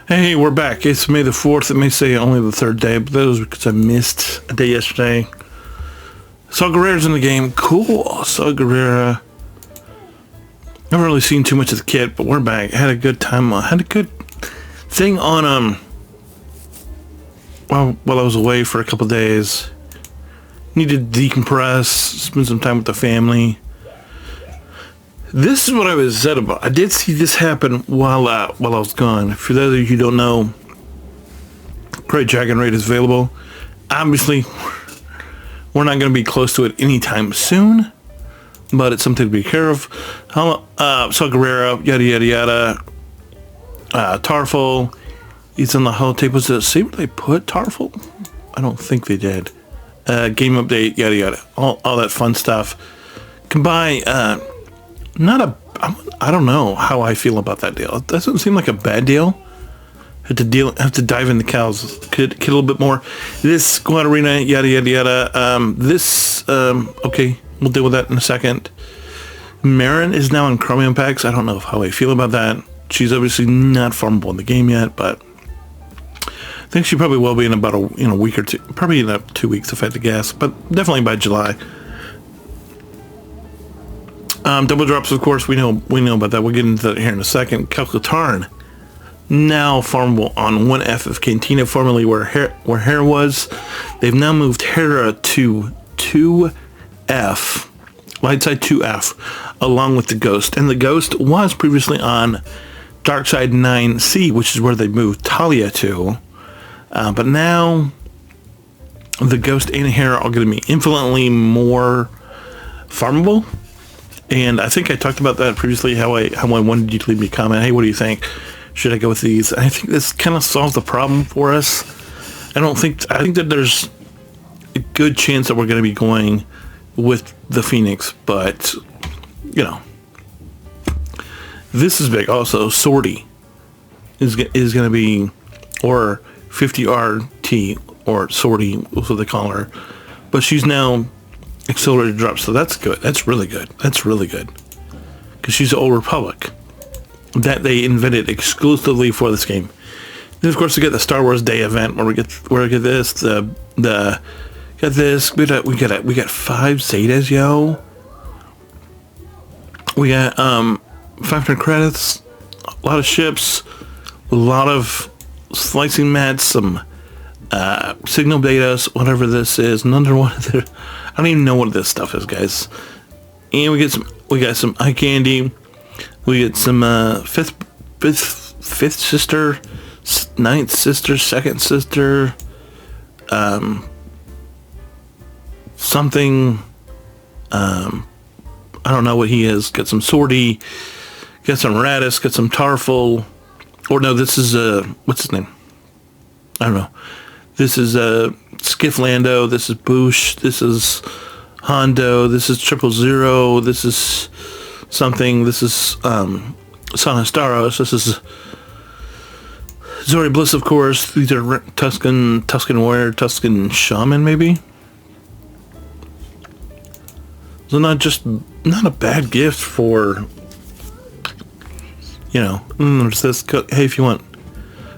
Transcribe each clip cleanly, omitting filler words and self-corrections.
Hey, we're back. It's May the 4th. It may say only the third day, but that was because I missed a day yesterday. Saw Guerrera's in the game. Cool. Saw Guerrera. Never really seen too much of the kid, but we're back. Had a good time. Had a good thing on, while I was away for a couple days. Needed to decompress, spend some time with the family. This is what I was said about. I did see this happen while I was gone. For those of you who don't know, Great Dragon Raid is available. Obviously, we're not going to be close to it anytime soon, but it's something to be care of. Saw Guerrera, yada yada yada. Tarful, he's on the holotape. Was it see where they put Tarful? I don't think they did. Game update, yada yada, all that fun stuff. Can buy. I don't know how I feel about that deal. It doesn't seem like a bad deal. Have to dive in the cows. Could a little bit more. This Squad Arena, yada yada yada. Okay, we'll deal with that in a second. Marin is now in Chromium packs. I don't know how I feel about that. She's obviously not farmable in the game yet, but I think she probably will be in about a week or two. Probably in 2 weeks if I had to guess, but definitely by July. Double drops, of course, we know about that. We'll get into that here in a second. Calcatarn, now farmable on 1F of Cantina, formerly where Hera was. They've now moved Hera to 2F, Lightside 2F, along with the Ghost. And the Ghost was previously on Darkside 9C, which is where they moved Talia to. But now the Ghost and Hera are going to be infinitely more farmable. And I think I talked about that previously, how I wanted you to leave me a comment. Hey, what do you think? Should I go with these? And I think this kind of solves the problem for us. I think that there's a good chance that we're going to be going with the Phoenix, but, this is big. Also, Sortie is going to be, or 50RT, or Sortie, that's what they call her. But she's now accelerated drop, so that's good. That's really good. Because she's the Old Republic that they invented exclusively for this game. Then of course we get the Star Wars Day event where we get this we got 5 Zetas, yo. We got 500 credits, a lot of ships, a lot of slicing mats, some signal data, whatever this is. I don't even know what this stuff is, guys. And we got some eye candy. We get some fifth sister, ninth sister, second sister, something. I don't know what he is. Got some Sortie. Got some Radis. Got some Tarful. Or no, this is what's his name? I don't know. This is Skiff Lando. This is Boosh. This is Hondo. This is 000. This is something. This is Sonastaros. This is Zori Bliss, of course. These are Tuscan Warrior, Tuscan Shaman, maybe. So not a bad gift for, there's this. Hey, if you want.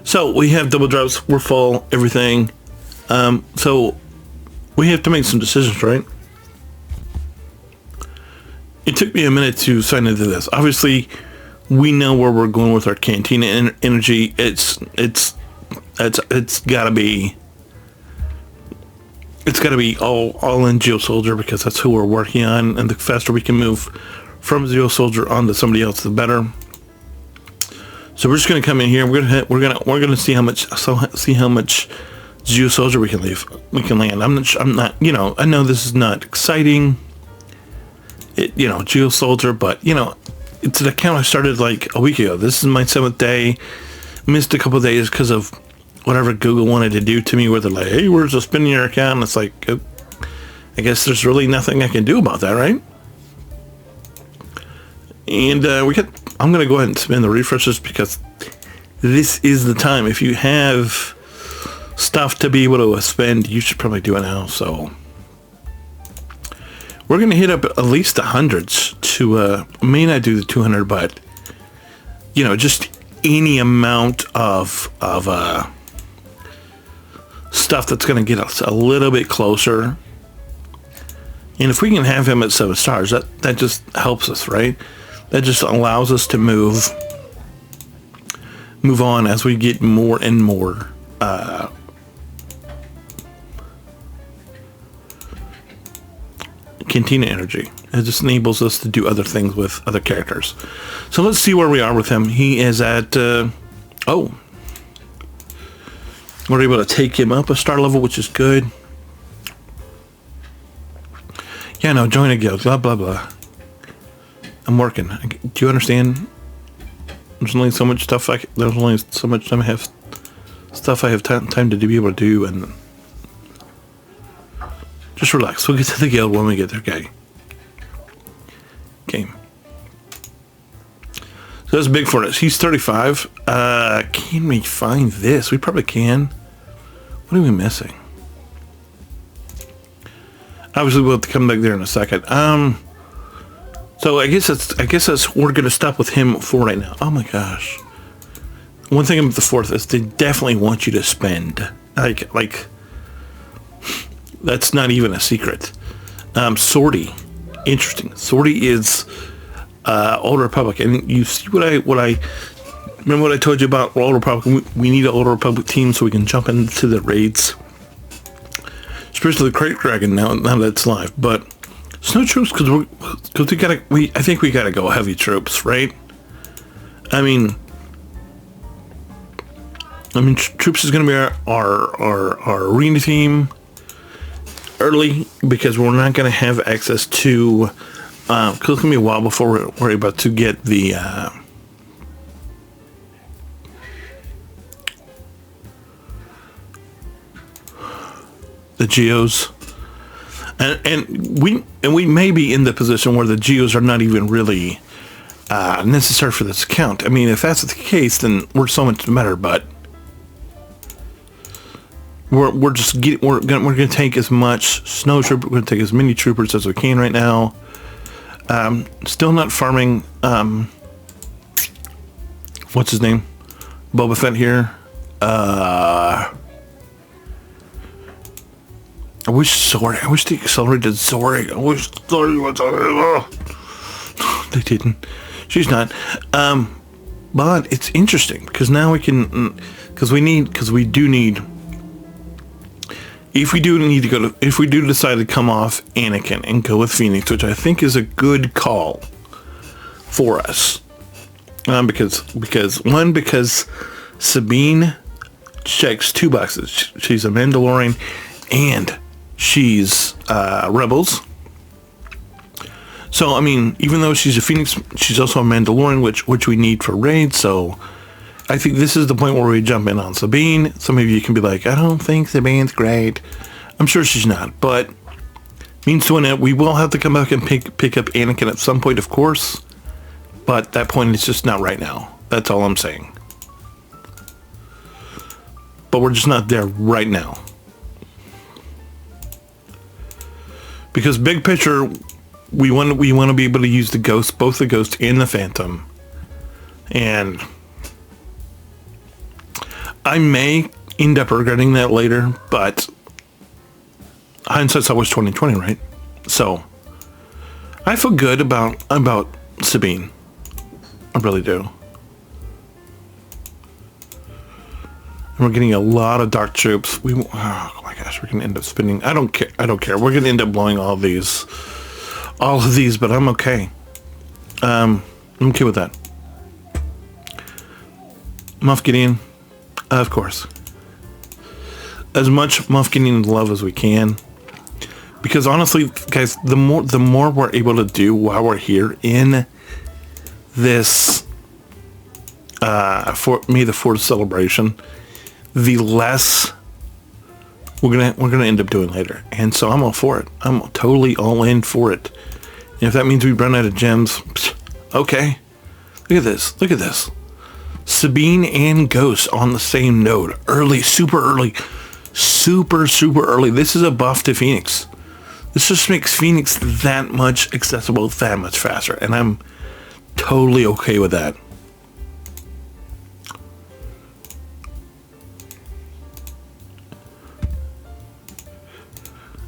So we have double drops. We're full. Everything. So we have to make some decisions, right? It took me a minute to sign into this. Obviously, we know where we're going with our Cantina energy. It's gotta be all in Geo Soldier, because that's who we're working on, and the faster we can move from Geo Soldier onto somebody else, the better. So we're just gonna come in here. We're gonna see how much Geo Soldier we can land. I'm not. I know this is not exciting. Geo Soldier, but it's an account I started like a week ago. This is my 7th day. Missed a couple of days because of whatever Google wanted to do to me, where they're like, "Hey, we're suspending your account." And it's like, I guess there's really nothing I can do about that, right? And I'm gonna go ahead and spin the refreshers, because this is the time. If you have stuff to be able to spend, you should probably do it now. So we're going to hit up at least the hundreds to, may not do the 200, but, just any amount of stuff that's going to get us a little bit closer. And if we can have him at 7 stars, that just helps us, right? That just allows us to move on as we get more and more Cantina energy. It just enables us to do other things with other characters. So let's see where we are with him. He is at we're able to take him up a star level, which is good. Yeah, no, join a guild, blah blah blah. I'm working. Do you understand? There's only so much stuff there's only so much time I have time to be able to do, and just relax. We'll get to the guild when we get there, okay? Game. So that's big for us. He's 35. Can we find this? We probably can. What are we missing? Obviously, we'll have to come back there in a second. So I guess that's we're gonna stop with him for right now. Oh my gosh. One thing about the 4th is they definitely want you to spend. Like that's not even a secret. Sortie. Interesting. Sortie is Old Republic, and you see what I remember what I told you about Old Republic. We need an Old Republic team so we can jump into the raids, especially the Crate Dragon now that it's live. But snow troops, because I think we gotta go heavy troops, right? I mean troops is gonna be our arena team early, because we're not going to have access to because it's going to be a while before we're about to get the geos, and we may be in the position where the geos are not even really necessary for this account. I mean, if that's the case, then we're so much better, but we're gonna take as much snow trooper. We're gonna take as many troopers as we can right now. Still not farming. What's his name? Boba Fett here. I wish they accelerated Zorig. I wish Zorig was. They didn't. She's not. But it's interesting because now we can. Because we do need. If we do decide to come off Anakin and go with Phoenix, which I think is a good call for us, because Sabine checks 2 boxes. She's a Mandalorian and she's Rebels. So I mean, even though she's a Phoenix, she's also a Mandalorian, which we need for raids. So I think this is the point where we jump in on Sabine. Some of you can be like, I don't think Sabine's great. I'm sure she's not, but means to an end. We will have to come back and pick up Anakin at some point, of course. But that point is just not right now. That's all I'm saying. But we're just not there right now. Because big picture, we want to be able to use the Ghost, both the Ghost and the Phantom. And I may end up regretting that later, but hindsight's always 20/20, right? So I feel good about Sabine. I really do. And we're getting a lot of dark troops. Oh my gosh, we're gonna end up spending. I don't care. We're gonna end up blowing all of these, but I'm okay. I'm okay with that. Moff Gideon. Of course. As much Moff Gideon love as we can. Because honestly, guys, the more we're able to do while we're here in this for me the 4th celebration, the less we're gonna end up doing later. And so I'm all for it. I'm totally all in for it. And if that means we run out of gems, okay. Look at this. Sabine and Ghost on the same node. Early, super early. Super early. This is a buff to Phoenix. This just makes Phoenix that much accessible, that much faster. And I'm totally okay with that.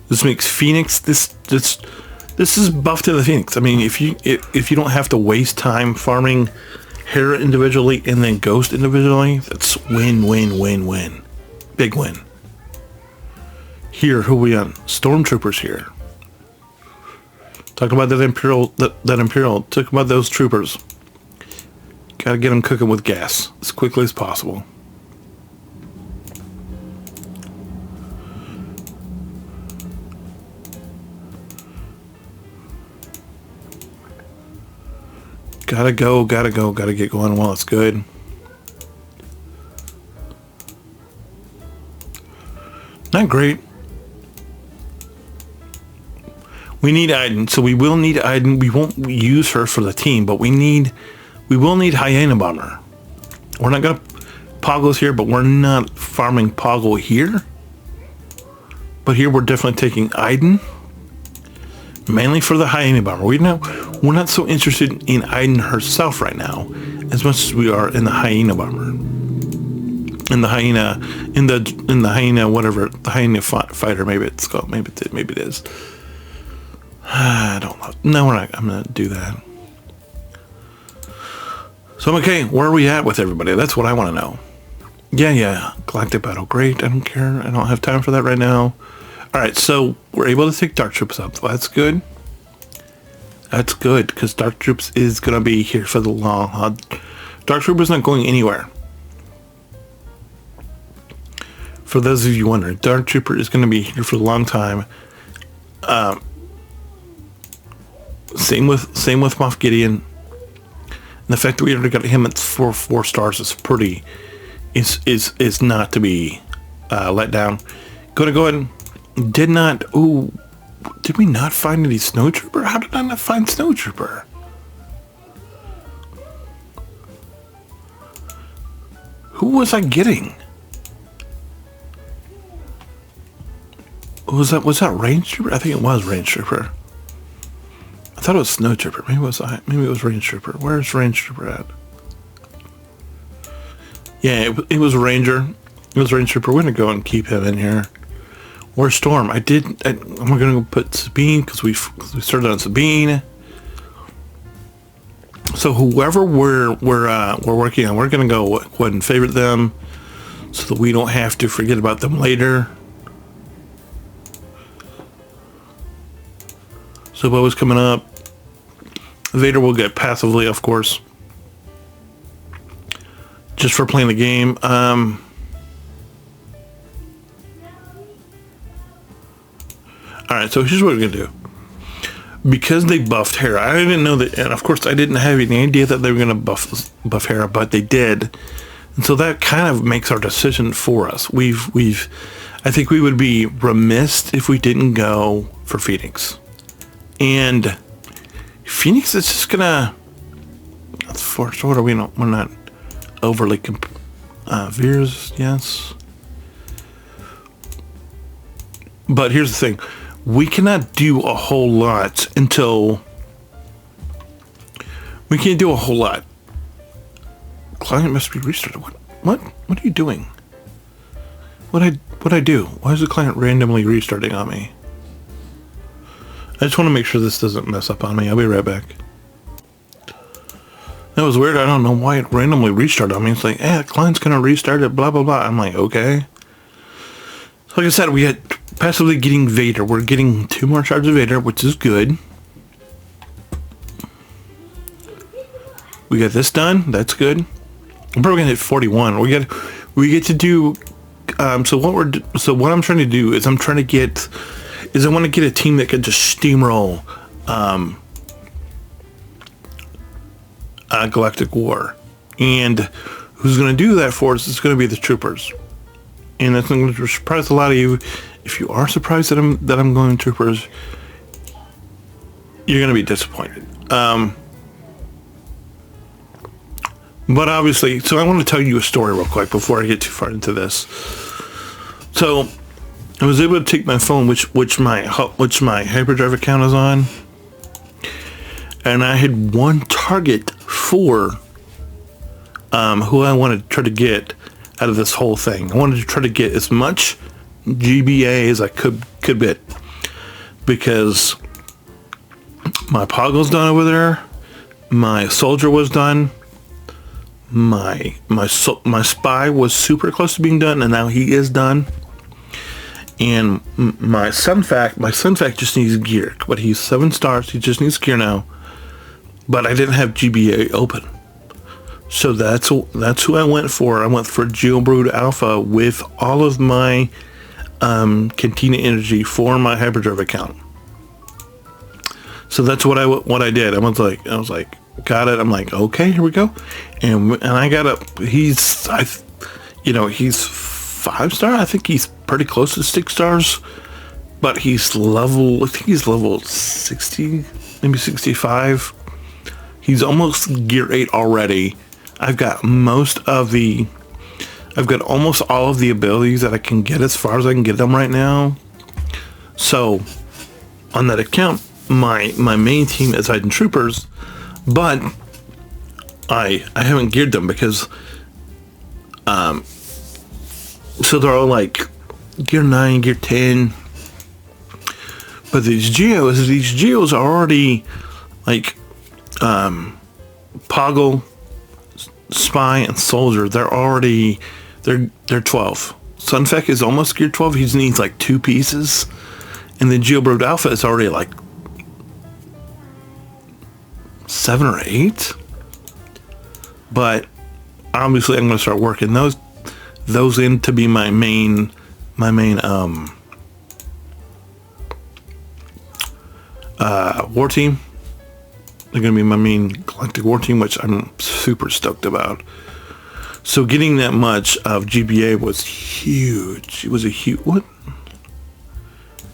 This makes Phoenix this is buff to the Phoenix. I mean, if you don't have to waste time farming Hera individually and then Ghost individually, that's win, win, win, win. Big win. Here, who are we on? Stormtroopers here. Talk about that Imperial. Talk about those troopers. Gotta get them cooking with gas as quickly as possible. Gotta get going while it's good. Not great. We need Iden, so we will need Iden. We won't use her for the team, but we will need Hyena Bomber. We're not gonna Poggles here, but we're not farming Poggle here. But here we're definitely taking Iden. Mainly for the Hyena Bomber. We're not so interested in Iden herself right now, as much as we are in the Hyena Bomber. In the Hyena, whatever, the Hyena Fighter, maybe it's called, maybe it is. I don't know. No, I'm gonna do that. So, okay, where are we at with everybody? That's what I want to know. Yeah, Galactic Battle, great, I don't care, I don't have time for that right now. Alright, so we're able to take Dark Troops up. That's good. That's good, because Dark Troops is going to be here for the long haul. Dark Trooper's not going anywhere. For those of you wondering, Dark Trooper is going to be here for a long time. Same with Moff Gideon. And the fact that we already got him at four stars is pretty... is not to be let down. Gonna go ahead and... Did we not find any Snowtrooper? How did I not find Snowtrooper? Who was I getting? Was that Range Trooper? I think it was Range Trooper. I thought it was Snowtrooper. Maybe it was Range Trooper. Where's Range Trooper at? Yeah, it was Ranger. It was Range Trooper. We're gonna go and keep him in here. Or Storm. We're gonna go put Sabine because we started on Sabine. So whoever we're working on, we're gonna go ahead and favorite them so that we don't have to forget about them later. So Boba's coming up. Vader will get passively, of course, just for playing the game. Alright, so here's what we're going to do. Because they buffed Hera, I didn't know that, and of course I didn't have any idea that they were going to buff Hera, but they did. And so that kind of makes our decision for us. I think we would be remiss if we didn't go for Phoenix. And Phoenix is just going to... That's First Order, we're not overly... Veers, yes. But here's the thing. We cannot do a whole lot until... We can't do a whole lot. Client must be restarted. What are you doing? What'd I do? Why is the client randomly restarting on me? I just want to make sure this doesn't mess up on me. I'll be right back. That was weird. I don't know why it randomly restarted on me. It's like, the client's gonna restart it, blah, blah, blah. I'm like, okay. So like I said, we had passively getting Vader. We're getting 2 more shards of Vader, which is good. We got this done. That's good. I'm probably gonna hit 41. We get to do. So what I'm trying to do is I want to get a team that can just steamroll Galactic War, and who's going to do that for us is going to be the Troopers, and that's going to surprise a lot of you. If you are surprised that I'm going Troopers, you're going to be disappointed. But obviously, so I want to tell you a story real quick before I get too far into this. So I was able to take my phone, which my hyperdrive account is on, and I had one target for who I wanted to try to get out of this whole thing. I wanted to try to get as much GBA as I could get. because my Poggle's done over there. My soldier was done. My spy was super close to being done, and now he is done. And my Sunfac just needs gear, but he's 7 stars. He just needs gear now. But I didn't have GBA open, so that's who I went for. I went for Geobrood Alpha with all of my Cantina energy for my Hyperdrive account. So that's what I did. I was like, got it. I'm like, okay, here we go. And I got up. He's 5-star. I think he's pretty close to 6 stars, but he's level 60, maybe 65. He's almost gear 8 already. I've got almost all of the abilities that I can get as far as I can get them right now. So on that account, my main team is Titan Troopers, but I haven't geared them because so they're all like gear 9, gear 10. But these geos are already like Poggle, Spy, and Soldier. They're 12. Sunfac is almost gear 12. He needs like 2 pieces. And the Geobrood Alpha is already like 7 or 8. But obviously I'm going to start working those in to be my main war team. They're going to be my main galactic war team, which I'm super stoked about. So getting that much of GBA was huge. It was a huge... What?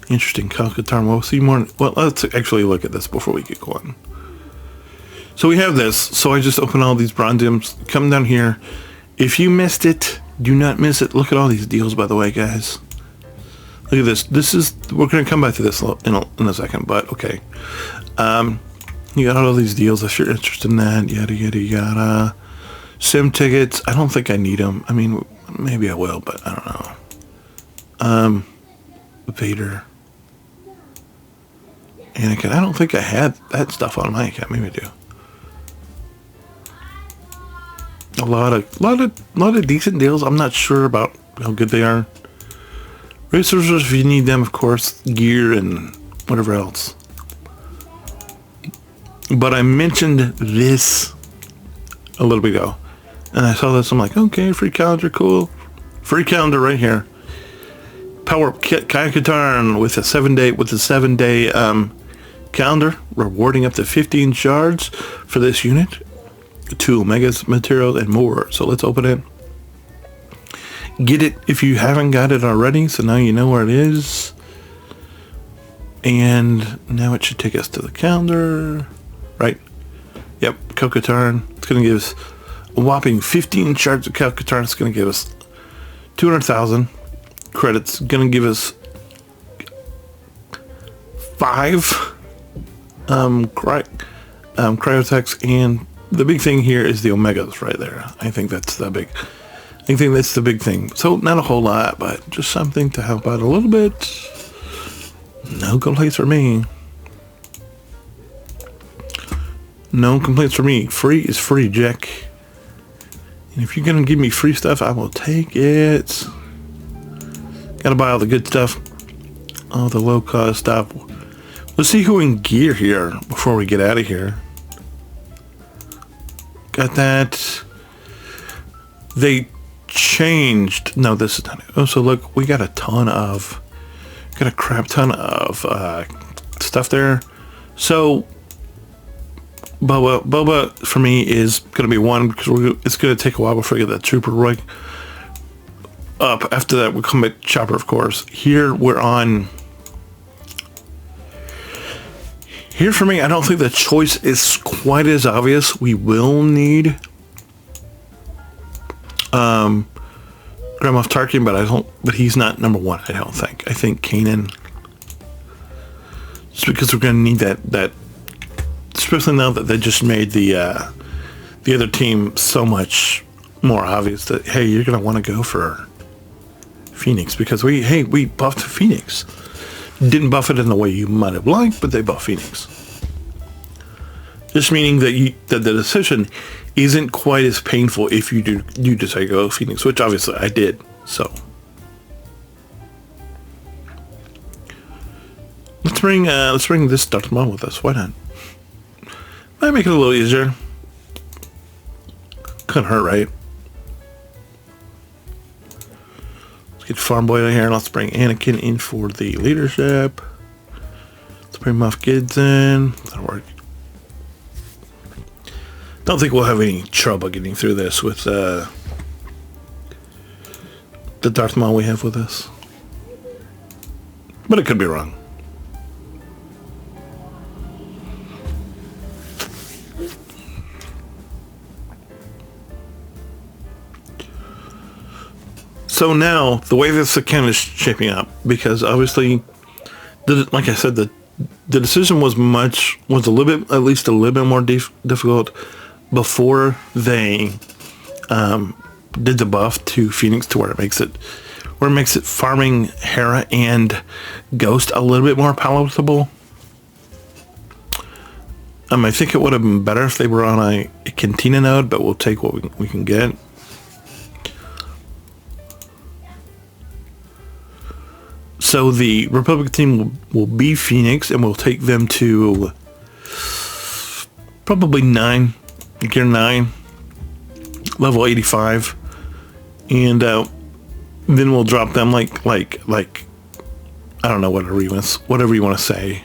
Interesting. Calcatarn. We'll see more... Well, let's actually look at this before we get going. So we have this. So I just open all these bronze gems. Come down here. If you missed it, do not miss it. Look at all these deals, by the way, guys. Look at this. This is... We're going to come back to this in a second, but okay. You got all these deals if you're interested in that. Yada, yada, yada. Sim tickets. I don't think I need them. I mean, maybe I will, but I don't know. Vader. Anakin. I don't think I had that stuff on my account. Maybe I do. A lot of decent deals. I'm not sure about how good they are. Resources if you need them, of course. Gear and whatever else. But I mentioned this a little bit ago, and I saw this. I'm like, okay, free calendar, cool. Free calendar right here. Power up Calcatarn with a 7-day calendar, rewarding up to 15 shards for this unit, 2 Omegas material and more. So let's open it. Get it if you haven't got it already. So now you know where it is, and now it should take us to the calendar. Right? Yep, Calcatarn. It's going to give us a whopping 15 shards of Calcatarn. It's going to give us 200,000 credits. Going to give us 5 cryotechs, and the big thing here is the Omegas right there. I think that's the big thing. So not a whole lot, but just something to help out a little bit. No complaints for me. No complaints for me. Free is free, Jack. And if you're going to give me free stuff, I will take it. Gotta buy all the good stuff. All the low-cost stuff. Let's see who in gear here before we get out of here. Got that. They changed. No, this is not it. Oh, so look, we got a crap ton of stuff there. So... Boba for me is going to be 1 because it's going to take a while before we get that trooper right up. After that, we'll come back Chopper, of course. Here we're on. Here for me, I don't think the choice is quite as obvious. We will need Grand Moff Tarkin, but he's not number 1. I don't think. I think Kanan. Just because we're going to need that. Especially now that they just made the other team so much more obvious that, hey, you're going to want to go for Phoenix because we buffed Phoenix. Didn't buff it in the way you might have liked, but they buff Phoenix. Just meaning that the decision isn't quite as painful if you do decide to go Phoenix, which obviously I did. So let's bring this Darth Maul with us. Why not? Might make it a little easier. Couldn't hurt, right? Let's get Farm Boy out here. Let's bring Anakin in for the leadership. Let's bring Moff Gideon in. That'll work. Don't think we'll have any trouble getting through this with the Darth Maul we have with us. But it could be wrong. So now, the way this account is shaping up, because obviously, like I said, the decision was a little bit, at least a little bit more difficult before they did the buff to Phoenix, to where it makes it farming Hera and Ghost a little bit more palatable. I think it would have been better if they were on a Cantina node, but we'll take what we can get. So the Republic team will be Phoenix, and we'll take them to probably Gear 9, level 85, and then we'll drop them like I don't know, whatever you want to say,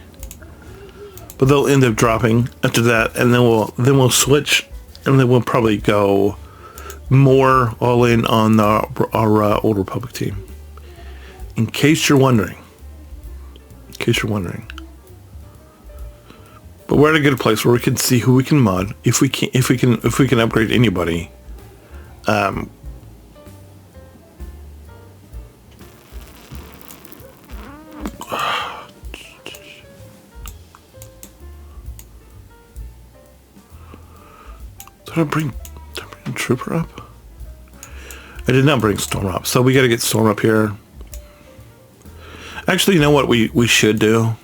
but they'll end up dropping after that, and then we'll switch, and then we'll probably go more all in on our Old Republic team. In case you're wondering. But we're at a good place where we can see who we can mod, if we can upgrade anybody. Did I bring a Trooper up? I did not bring Storm up, so we got to get Storm up here. Actually, you know what we should do?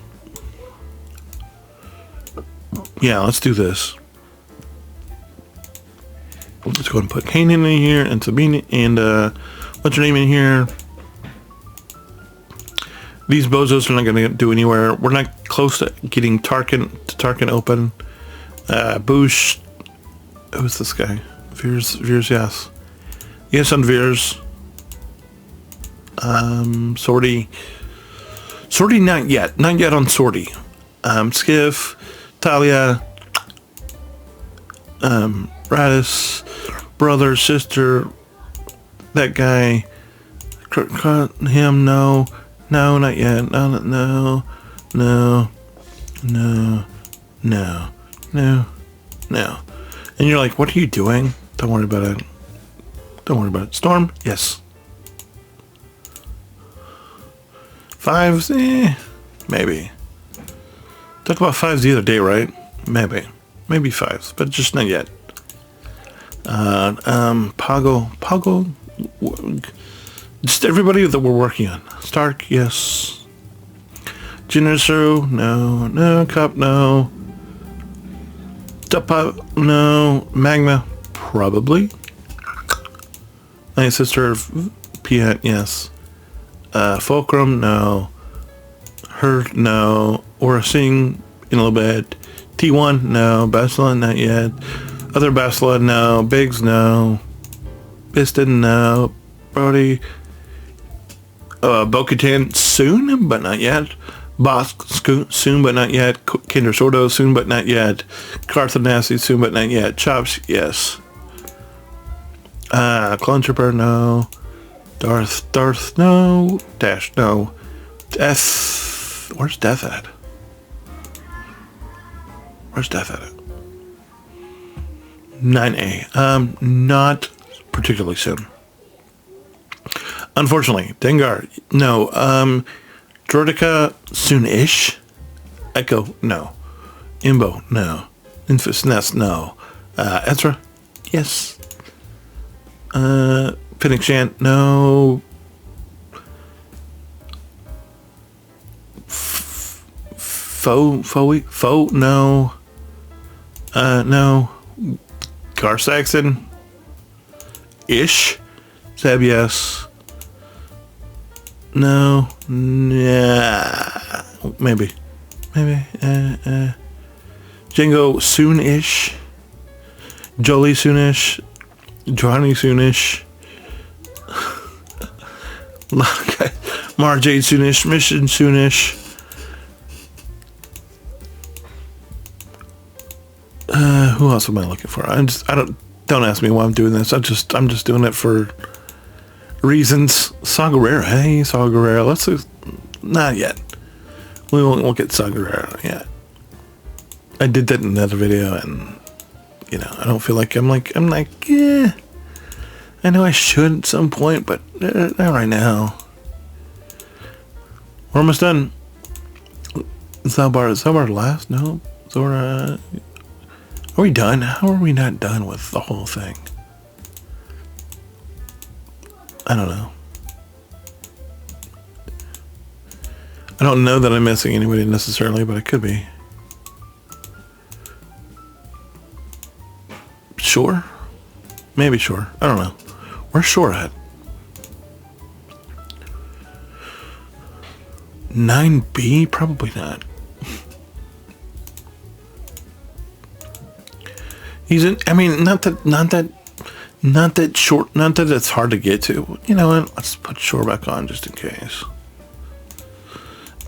Yeah, let's do this. Let's go ahead and put Kanan in here, and Sabine, and what's her name in here? These bozos are not going to do anywhere. We're not close to getting Tarkin open. Boosh. Who's this guy? Veers, yes. Yes, on Veers. Sortie, not yet. Not yet on Sortie. Skiff, Talia, Radis, brother, sister, that guy, him, no, not yet, no. And you're like, what are you doing? Don't worry about it. Storm? Yes. Fives? Maybe. Talked about fives the other day, right? Maybe fives, but just not yet. Pago, just everybody that we're working on. Stark, yes. Jinazuru, no. Cup, no. Duppa, no. Magma, probably. My sister, Piet, yes. Fulcrum, no. Herd, no. Aura Singh, in a little bit. T1, no. Bastila, not yet. Other Bastila, no. Biggs, no. Biston, no. Brody. Bo-Katan, soon, but not yet. Bosk, soon, but not yet. Kinder Sordo, soon, but not yet. Carthanasi, soon, but not yet. Chops, yes. Clone Trooper, no. Darth, no. Dash, no. Death. Where's Death at? Where's Death at? 9A. Not particularly soon. Unfortunately. Dengar, no. Droideka, soon-ish. Echo, no. Imbo, no. Infus Nest, no. Ezra, yes. Fennec Shand, no. no. No. Gar Saxon. Ish. Zeb, yes. No. Yeah. Maybe. Django soon-ish. Jolie soonish. Johnny soonish. Mara Jade soonish. Mission soonish. Who else am I looking for? Don't ask me why I'm doing this. I'm just doing it for reasons. Saw Gerrera. Hey, Saw Gerrera. Not yet. We won't look at Saw Gerrera yet. I did that in another video, and I don't feel like I'm like, yeah. I know I should at some point, but not right now. We're almost done. Zalbar last? No. Zora. Are we done? How are we not done with the whole thing? I don't know. I don't know that I'm missing anybody necessarily, but it could be. Sure? Maybe Sure. I don't know. Where's Sure at? 9B? Probably not. He's in, I mean, not that short, not that it's hard to get to. You know what? Let's put Shore back on just in case.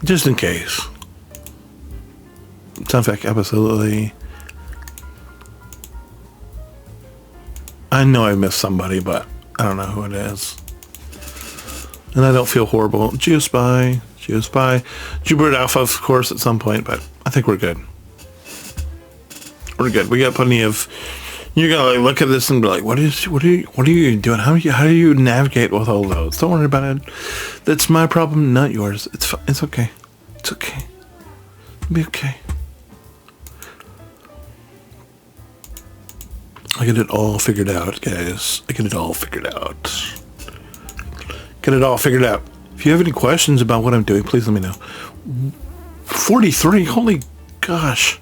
Just in case. Sound fact, absolutely. I know I missed somebody, but I don't know who it is. And I don't feel horrible. Geospy. Jupiter Alpha, of course, at some point, but I think we're good. We're good. We got plenty of. You're gonna look at this and be like, "What are you doing? How do you navigate with all those?" Don't worry about it. That's my problem, not yours. It's okay. It's okay. It'll be okay. I get it all figured out, guys. I get it all figured out. If you have any questions about what I'm doing, please let me know. 43. Holy gosh.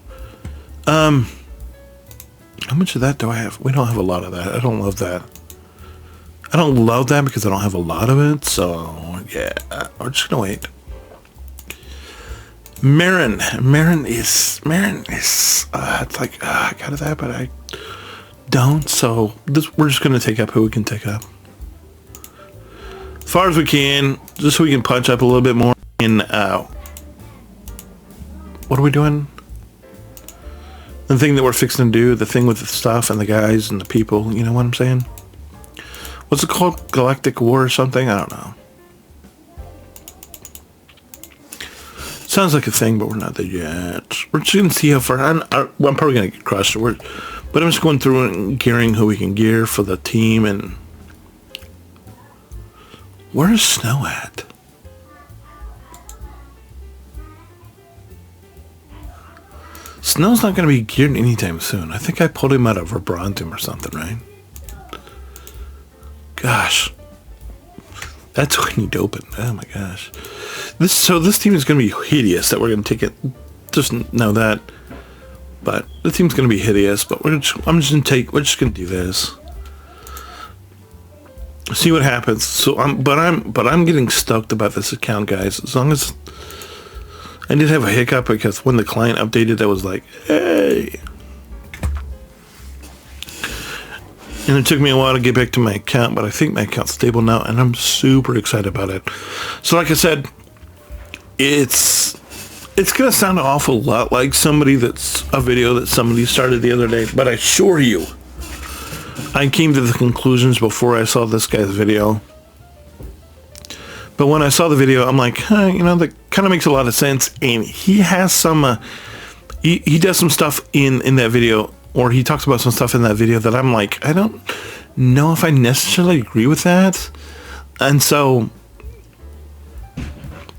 How much of that do I have? We don't have a lot of that. I don't love that. I don't love that because I don't have a lot of it. So yeah, we're just gonna wait. Marin is. It's like I got that, but I don't. So we're just gonna take up who we can take up. As far as we can, just so we can punch up a little bit more. In what are we doing? The thing that we're fixing to do, the thing with the stuff and the guys and the people, you know what I'm saying? What's it called? Galactic War or something? I don't know. Sounds like a thing, but we're not there yet. We're just going to see how far. I'm probably going to get crushed. But I'm just going through and gearing who we can gear for the team. And where is Snow at? Snow's not going to be geared anytime soon. I think I pulled him out of Verbrantum or something, right? Gosh. That's what I need to open. Oh my gosh. This team is going to be hideous that we're going to take it. Just know that. But the team's going to be hideous, but we're just going to do this. See what happens. So I'm getting stoked about this account, guys. As long as I did have a hiccup because when the client updated, I was like, hey. And it took me a while to get back to my account, but I think my account's stable now, and I'm super excited about it. So like I said, it's going to sound an awful lot like a video that somebody started the other day, but I assure you, I came to the conclusions before I saw this guy's video. But when I saw the video, I'm like, that kind of makes a lot of sense. And he has some, he does some stuff in that video, or he talks about some stuff in that video that I'm like, I don't know if I necessarily agree with that. And so,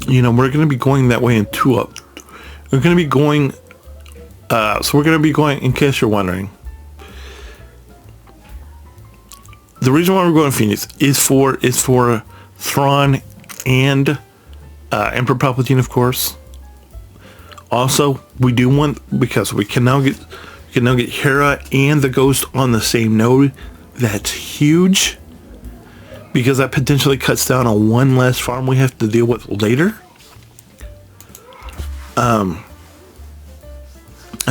we're going to be going that way we're going to be going, in case you're wondering, the reason why we're going to Phoenix is for Thrawn and Emperor Palpatine, of course. Also, we do want, because we can now get Hera and the Ghost on the same node. That's huge, because that potentially cuts down on one less farm we have to deal with later. And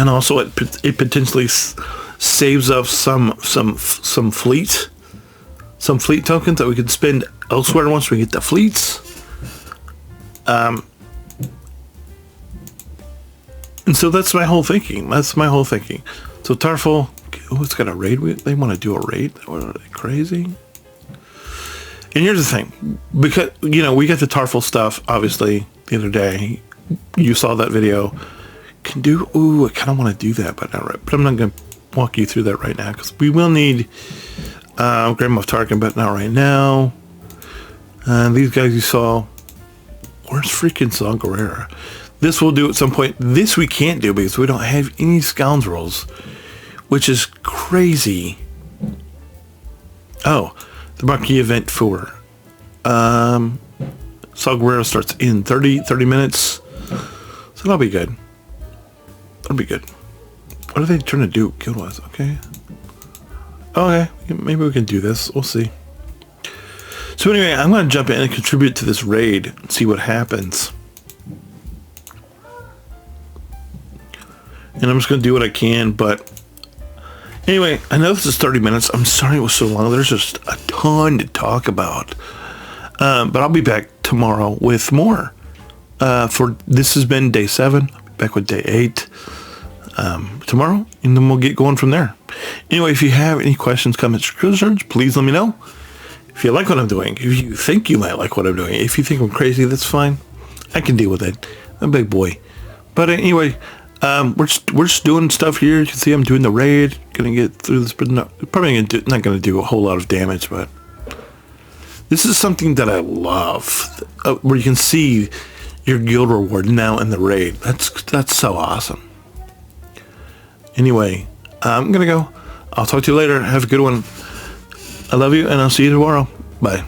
also it potentially saves us some fleet tokens that we could spend elsewhere once we get the fleets. And so that's my whole thinking. So Tarful, oh, it's got a raid. They want to do a raid. What, are they crazy? And here's the thing, because we got the Tarful stuff obviously the other day. You saw that video. I kind of want to do that, but not right. But I'm not going to walk you through that right now, because we will need Grand Moff Tarkin, but not right now. These guys you saw. Where's freaking Saw Gerrera? This we'll do at some point. This we can't do because we don't have any scoundrels, which is crazy. Oh, the Marquee event 4. Saw Gerrera starts in 30 minutes. So that'll be good. That'll be good. What are they trying to do guild-wise? Okay. Okay, maybe we can do this. We'll see. So anyway, I'm going to jump in and contribute to this raid and see what happens. And I'm just going to do what I can, but anyway, I know this is 30 minutes. I'm sorry it was so long. There's just a ton to talk about. But I'll be back tomorrow with more. This has been day 7. I'll be back with day 8 tomorrow, and then we'll get going from there. Anyway, if you have any questions, comments, or concerns, please let me know. If you like what I'm doing, if you think you might like what I'm doing, if you think I'm crazy, that's fine. I can deal with it. I'm a big boy. But anyway, we're just doing stuff here. You can see I'm doing the raid. Gonna get through this, but probably not gonna do a whole lot of damage. But this is something that I love, where you can see your guild reward now in the raid. That's so awesome. Anyway, I'm gonna go. I'll talk to you later. Have a good one. I love you, and I'll see you tomorrow. Bye.